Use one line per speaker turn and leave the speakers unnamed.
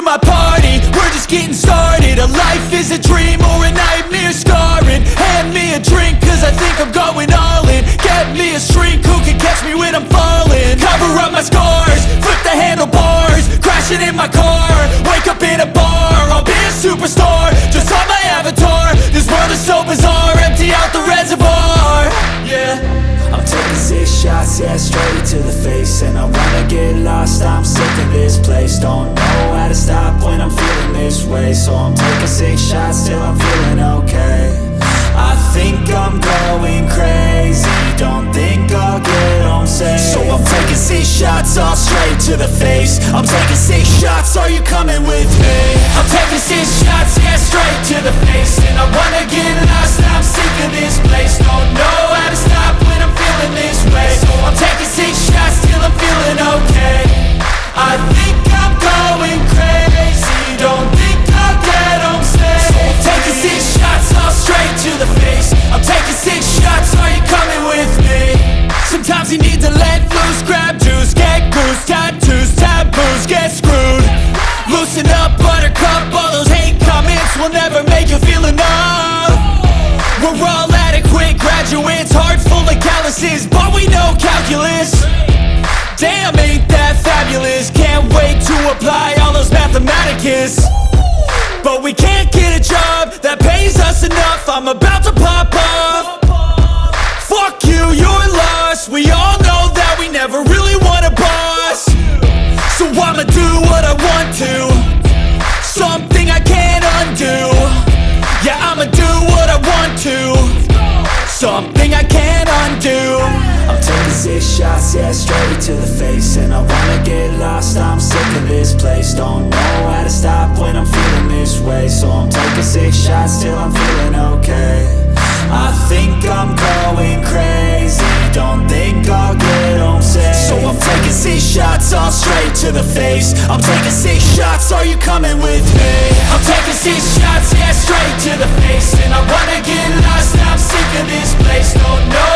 my party, we're just getting started. A life is a dream or a nightmare scarring. Hand me a drink cause I think I'm going all in. Get me a shrink who can catch me when I'm falling. Cover up my scars, flip the handlebars, crashing in my car, wake up in a bar. I'll be a superstar, just on my avatar. This world is so bizarre, empty out the reservoir. Yeah,
I'm taking 6 shots, yeah, straight to the face. And I wanna get lost, I'm sick of this place. Don't know how to stop when I'm feeling this way. So I'm taking 6 shots till I'm feeling okay. I think I'm going crazy, don't think I'll get home safe. So I'm taking 6 shots, all straight to the face. I'm taking 6 shots, are you coming with me?
I'm taking 6 shots, yeah, straight to the face. And I wanna get lost, I'm sick of this place. Don't know how to stop when I'm feeling this way. So I'm taking 6 shots till I'm feeling okay. I think I'm going crazy, don't think I'll get home safe. So I'm taking 6 shots, all straight to the face. I'm taking 6 shots, are you coming with me? Sometimes you need to let loose, grab juice, get goose, tattoos, taboos, get screwed. Loosen up, buttercup, all those hate comments will never make you feel enough. We're all adequate graduates, heart full of calluses, but we know calculus. Damn, ain't that fabulous? Can't wait to apply all those mathematicus. But we can't get a job that pays us enough. I'm about to pop off. Fuck you, you're lost. We all know that we never really want a boss. So I'ma do what I want to, something I can't undo. Yeah, I'ma do what I want to, something I can't undo.
I'm taking 6 shots, yeah, straight to the face. And I wanna get lost, I'm sick of this place. Don't know how to stop when I'm feeling this way. So I'm taking 6 shots till I'm feeling okay. I think I'm going crazy, don't think I'll get home safe. So I'm taking 6 shots, all straight to the face. I'm taking 6 shots, are you coming with me?
I'm taking 6 shots, yeah, straight to the face. And I wanna get lost, I'm sick of this place. Don't know